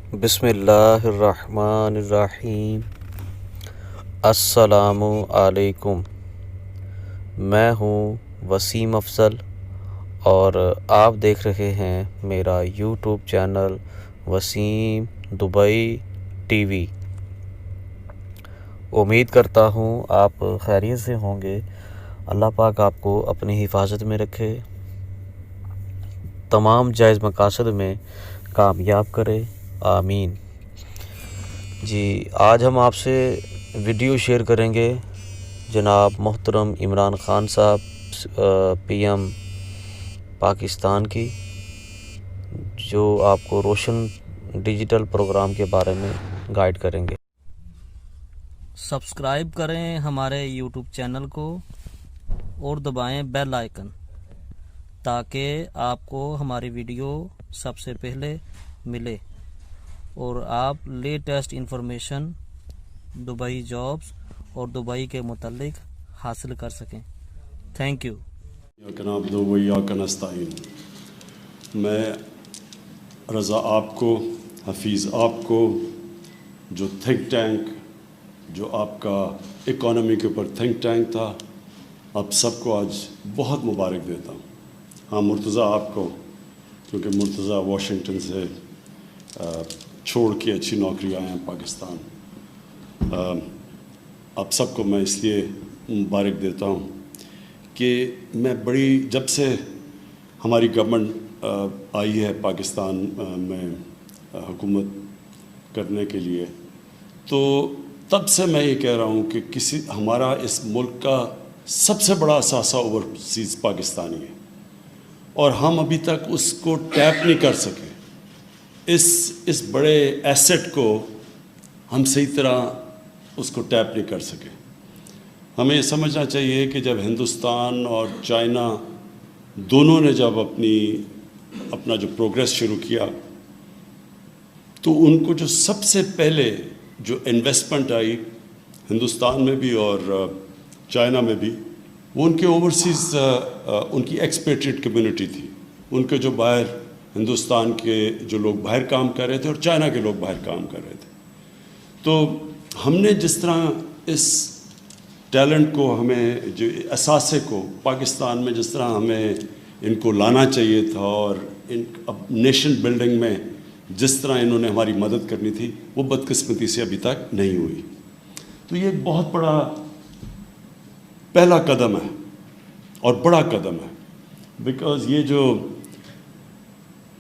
بسم اللہ الرحمن الرحیم۔ السلام علیکم۔ میں ہوں وسیم افضل اور آپ دیکھ رہے ہیں میرا YouTube channel Waseem Dubai TV وی۔ امید کرتا ہوں آپ خیریت سے ہوں گے۔ اللہ پاک آپ کو اپنی حفاظت میں رکھے، تمام جائز مقاصد میں کامیاب کرے، آمین۔ جی، آج ہم آپ سے ویڈیو شیئر کریں گے جناب محترم عمران خان صاحب پی ایم پاکستان کی، جو آپ کو روشن ڈیجیٹل پروگرام کے بارے میں گائیڈ کریں گے۔ سبسکرائب کریں ہمارے یوٹیوب چینل کو اور دبائیں بیل آئیکن تاکہ آپ کو ہماری ویڈیو سب سے پہلے ملے اور آپ لیٹسٹ انفارمیشن دبئی جابز اور دبئی کے متعلق حاصل کر سکیں۔ Thank you. ایاک نعبد و ایاک نستعین۔ میں رضا آپ کو، حفیظ آپ کو، جو تھنک ٹینک، جو آپ کا اکانومی کے اوپر تھنک ٹینک تھا، آپ سب کو آج بہت مبارک دیتا ہوں۔ ہاں، مرتضیٰ آپ کو، کیونکہ مرتضیٰ واشنگٹن سے چھوڑ کے اچھی نوکری آئے ہیں پاکستان۔ آپ سب کو میں اس لیے مبارک دیتا ہوں کہ میں جب سے ہماری گورنمنٹ آئی ہے پاکستان میں حکومت کرنے کے لیے، تو تب سے میں یہ کہہ رہا ہوں کہ ہمارا اس ملک کا سب سے بڑا اثاثہ اوورسیز پاکستانی ہے، اور ہم ابھی تک اس کو ٹیپ نہیں کر سکے۔ اس بڑے ایسٹ کو ہم صحیح طرح اس کو ٹیپ نہیں کر سکے۔ ہمیں یہ سمجھنا چاہیے کہ جب ہندوستان اور چائنا دونوں نے جب اپنا جو پروگریس شروع کیا، تو ان کو جو سب سے پہلے جو انویسٹمنٹ آئی ہندوستان میں بھی اور چائنا میں بھی، وہ ان کے اوورسیز ان کی ایکسپیٹریٹ کمیونٹی تھی۔ ان کے جو باہر ہندوستان کے جو لوگ باہر کام کر رہے تھے اور چائنا کے لوگ باہر کام کر رہے تھے۔ تو ہم نے جس طرح اس ٹیلنٹ کو، ہمیں جو اثاثے کو پاکستان میں جس طرح ہمیں ان کو لانا چاہیے تھا، اور اب نیشن بلڈنگ میں جس طرح انہوں نے ہماری مدد کرنی تھی، وہ بدقسمتی سے ابھی تک نہیں ہوئی۔ تو یہ ایک بہت بڑا پہلا قدم ہے اور بڑا قدم ہے، بیکاز یہ جو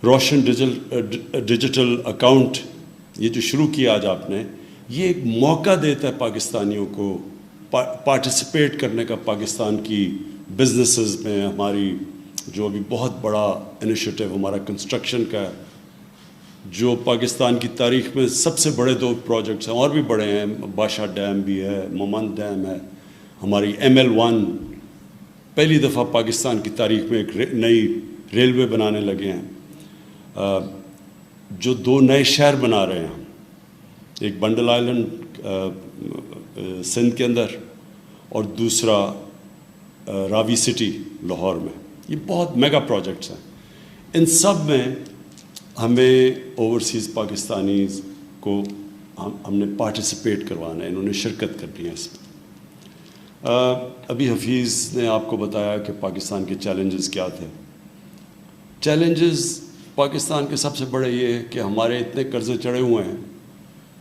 روشن ڈیجیٹل اکاؤنٹ یہ جو شروع کیا آج آپ نے، یہ ایک موقع دیتا ہے پاکستانیوں کو پارٹیسپیٹ کرنے کا پاکستان کی بزنسز میں۔ ہماری جو ابھی بہت بڑا انیشیٹو ہمارا کنسٹرکشن کا ہے، جو پاکستان کی تاریخ میں سب سے بڑے 2 پروجیکٹس ہیں، اور بھی بڑے ہیں، باشا ڈیم بھی ہے، مومند ڈیم ہے، ہماری ML1 پہلی دفعہ پاکستان کی تاریخ میں ایک نئی ریلوے بنانے لگے ہیں، جو 2 نئے شہر بنا رہے ہیں، ایک بنڈل آئلینڈ سندھ کے اندر اور دوسرا راوی سٹی لاہور میں۔ یہ بہت میگا پروجیکٹس ہیں۔ ان سب میں ہمیں اوورسیز پاکستانیز کو ہم نے پارٹیسپیٹ کروانا ہے، انہوں نے شرکت کرنی ہے اس میں۔ ابھی حفیظ نے آپ کو بتایا کہ پاکستان کے چیلنجز کیا تھے۔ چیلنجز پاکستان کے سب سے بڑے یہ ہے کہ ہمارے اتنے قرضے چڑھے ہوئے ہیں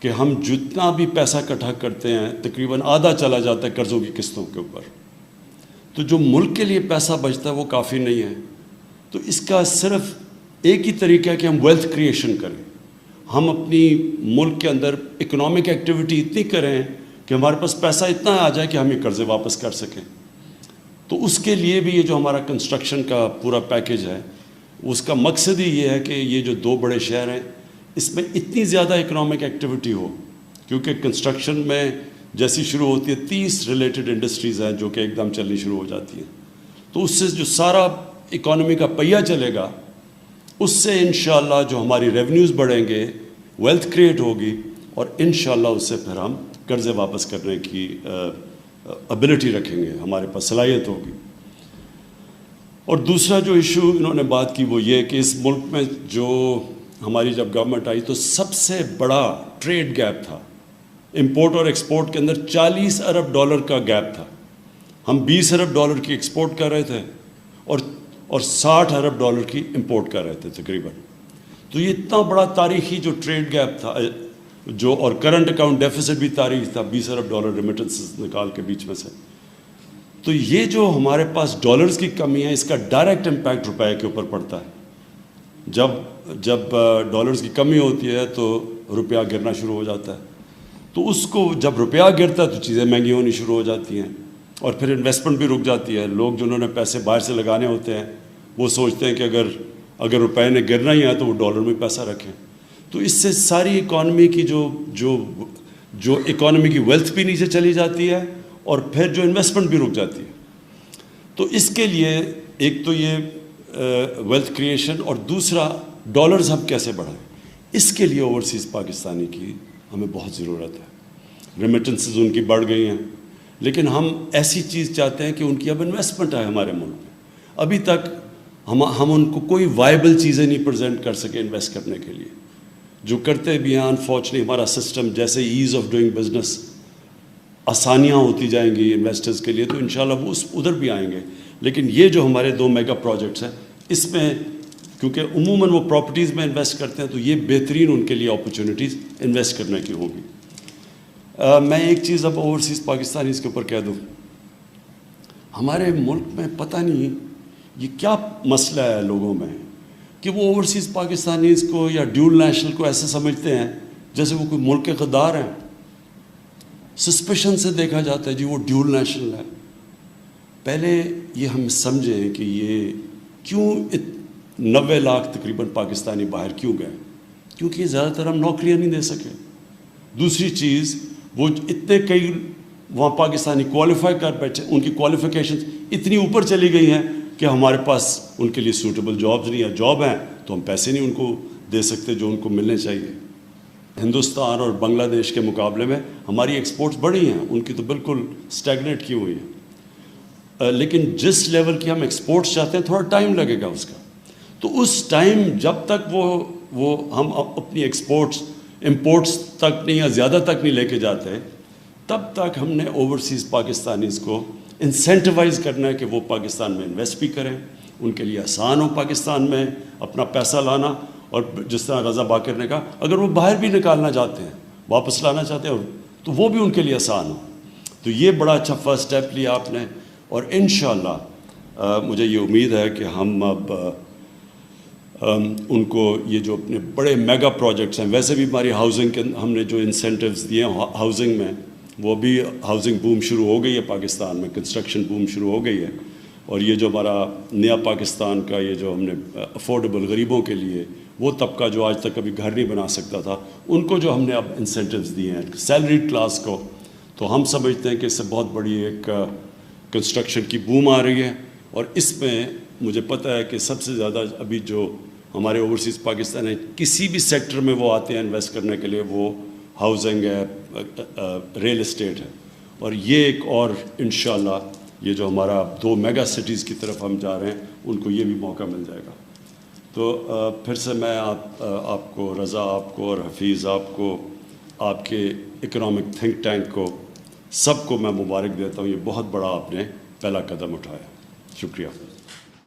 کہ ہم جتنا بھی پیسہ اکٹھا کرتے ہیں، تقریباً آدھا چلا جاتا ہے قرضوں کی قسطوں کے اوپر۔ تو جو ملک کے لیے پیسہ بچتا ہے وہ کافی نہیں ہے۔ تو اس کا صرف ایک ہی طریقہ ہے کہ ہم ویلتھ کریشن کریں، ہم اپنی ملک کے اندر اکنامک ایکٹیویٹی اتنی کریں کہ ہمارے پاس پیسہ اتنا آ جائے کہ ہم یہ قرضے واپس کر سکیں۔ تو اس کے لیے بھی یہ جو ہمارا کنسٹرکشن کا پورا پیکیج ہے، اس کا مقصد ہی یہ ہے کہ یہ جو 2 بڑے شہر ہیں، اس میں اتنی زیادہ اکنامک ایکٹیویٹی ہو، کیونکہ کنسٹرکشن میں جیسی شروع ہوتی ہے 30 ریلیٹڈ انڈسٹریز ہیں جو کہ ایک دم چلنی شروع ہو جاتی ہیں۔ تو اس سے جو سارا اکانومی کا پہیہ چلے گا، اس سے انشاءاللہ جو ہماری ریونیوز بڑھیں گے، ویلتھ کریٹ ہوگی، اور انشاءاللہ اس سے پھر ہم قرضے واپس کرنے کی ابیلٹی رکھیں گے، ہمارے پاس صلاحیت ہوگی۔ اور دوسرا جو ایشو انہوں نے بات کی وہ یہ کہ اس ملک میں جو ہماری جب گورنمنٹ آئی تو سب سے بڑا ٹریڈ گیپ تھا، امپورٹ اور ایکسپورٹ کے اندر $40 ارب کا گیپ تھا. ہم $20 ارب کی ایکسپورٹ کر رہے تھے اور $60 ارب کی امپورٹ کر رہے تھے تقریباً. تو یہ اتنا بڑا تاریخی جو ٹریڈ گیپ تھا اور کرنٹ اکاؤنٹ ڈیفیسٹ بھی تاریخی تھا، $20 ارب ریمیٹنسز نکال کے بیچ میں سے. تو یہ جو ہمارے پاس ڈالرز کی کمی ہے، اس کا ڈائریکٹ امپیکٹ روپے کے اوپر پڑتا ہے. جب ڈالرز کی کمی ہوتی ہے تو روپیہ گرنا شروع ہو جاتا ہے. تو اس کو جب روپیہ گرتا ہے تو چیزیں مہنگی ہونی شروع ہو جاتی ہیں اور پھر انویسٹمنٹ بھی رک جاتی ہے. لوگ جنہوں نے پیسے باہر سے لگانے ہوتے ہیں وہ سوچتے ہیں کہ اگر روپے نے گرنا ہی ہے تو وہ ڈالر میں پیسہ رکھیں. تو اس سے ساری اکانومی کی جو اکانومی کی ویلتھ بھی نیچے چلی جاتی ہے اور پھر جو انویسٹمنٹ بھی رک جاتی ہے. تو اس کے لیے ایک تو یہ ویلتھ کریشن اور دوسرا ڈالرز ہم کیسے بڑھائیں، اس کے لیے اوورسیز پاکستانی کی ہمیں بہت ضرورت ہے. ریمیٹنسز ان کی بڑھ گئی ہیں لیکن ہم ایسی چیز چاہتے ہیں کہ ان کی اب انویسٹمنٹ آئے ہمارے ملک میں. ابھی تک ہم ان کو کوئی وائبل چیزیں نہیں پریزنٹ کر سکے انویسٹ کرنے کے لیے. جو کرتے بھی ہیں انفارچونیٹلی ہمارا سسٹم جیسے ایز آف ڈوئنگ بزنس آسانیاں ہوتی جائیں گی انویسٹرز کے لیے تو انشاءاللہ وہ ادھر بھی آئیں گے. لیکن یہ جو ہمارے 2 میگا پروجیکٹس ہیں اس میں کیونکہ عموماً وہ پراپرٹیز میں انویسٹ کرتے ہیں تو یہ بہترین ان کے لیے اپرچونیٹیز انویسٹ کرنے کی ہوگی. میں ایک چیز اب اوورسیز پاکستانی اس کے اوپر کہہ دوں، ہمارے ملک میں پتہ نہیں یہ کیا مسئلہ ہے لوگوں میں کہ وہ اوورسیز پاکستانیز کو یا ڈیول نیشنل کو ایسے سمجھتے ہیں جیسے وہ کوئی ملک کے غدار ہیں. سسپیشن سے دیکھا جاتا ہے جی وہ ڈیول نیشنل ہے. پہلے یہ ہم سمجھیں کہ یہ کیوں 90 لاکھ تقریباً پاکستانی باہر کیوں گئے، کیونکہ یہ زیادہ تر ہم نوکریاں نہیں دے سکے. دوسری چیز وہ اتنے کئی وہاں پاکستانی کوالیفائی کر بیٹھے، ان کی کوالیفیکیشنز اتنی اوپر چلی گئی ہیں کہ ہمارے پاس ان کے لیے سوٹیبل جابز نہیں ہیں. جاب ہیں تو ہم پیسے نہیں ان کو دے سکتے جو ان کو ملنے چاہیے. ہندوستان اور بنگلہ دیش کے مقابلے میں ہماری ایکسپورٹس بڑی ہیں، ان کی تو بالکل سٹیگنیٹ کی ہوئی ہیں. لیکن جس لیول کی ہم ایکسپورٹس چاہتے ہیں تھوڑا ٹائم لگے گا اس کا. تو اس ٹائم جب تک وہ ہم اپنی ایکسپورٹس امپورٹس تک نہیں یا زیادہ تک نہیں لے کے جاتے تب تک ہم نے اوورسیز پاکستانیز کو انسینٹیوائز کرنا ہے کہ وہ پاکستان میں انویسٹ بھی کریں. ان کے لیے آسان ہو پاکستان میں اپنا پیسہ لانا، اور جس طرح رضا باقر نے کہا اگر وہ باہر بھی نکالنا چاہتے ہیں واپس لانا چاہتے ہیں تو وہ بھی ان کے لیے آسان ہو. تو یہ بڑا اچھا فرسٹ اسٹیپ لیا آپ نے اور انشاءاللہ مجھے یہ امید ہے کہ ہم اب ان کو یہ جو اپنے بڑے میگا پروجیکٹس ہیں، ویسے بھی ہماری ہاؤسنگ کے ہم نے جو انسینٹیوز دیے ہیں ہاؤسنگ میں وہ بھی ہاؤسنگ بوم شروع ہو گئی ہے پاکستان میں، کنسٹرکشن بوم شروع ہو گئی ہے. اور یہ جو ہمارا نیا پاکستان کا یہ جو ہم نے افورڈیبل غریبوں کے لیے وہ طبقہ جو آج تک کبھی گھر نہیں بنا سکتا تھا ان کو جو ہم نے اب انسینٹیوز دیے ہیں سیلریڈ کلاس کو، تو ہم سمجھتے ہیں کہ اس سے بہت بڑی ایک کنسٹرکشن کی بوم آ رہی ہے. اور اس میں مجھے پتہ ہے کہ سب سے زیادہ ابھی جو ہمارے اوورسیز پاکستان ہیں کسی بھی سیکٹر میں وہ آتے ہیں انویسٹ کرنے کے لیے، وہ ہاؤسنگ ہے، ریل اسٹیٹ ہے. اور یہ ایک اور انشاءاللہ یہ جو ہمارا 2 میگا سٹیز کی طرف ہم جا رہے ہیں ان کو یہ بھی موقع مل جائے گا. تو پھر سے میں آپ کو، رضا آپ کو اور حفیظ آپ کو، آپ کے اکنامک تھنک ٹینک کو، سب کو میں مبارک دیتا ہوں. یہ بہت بڑا آپ نے پہلا قدم اٹھایا. شکریہ.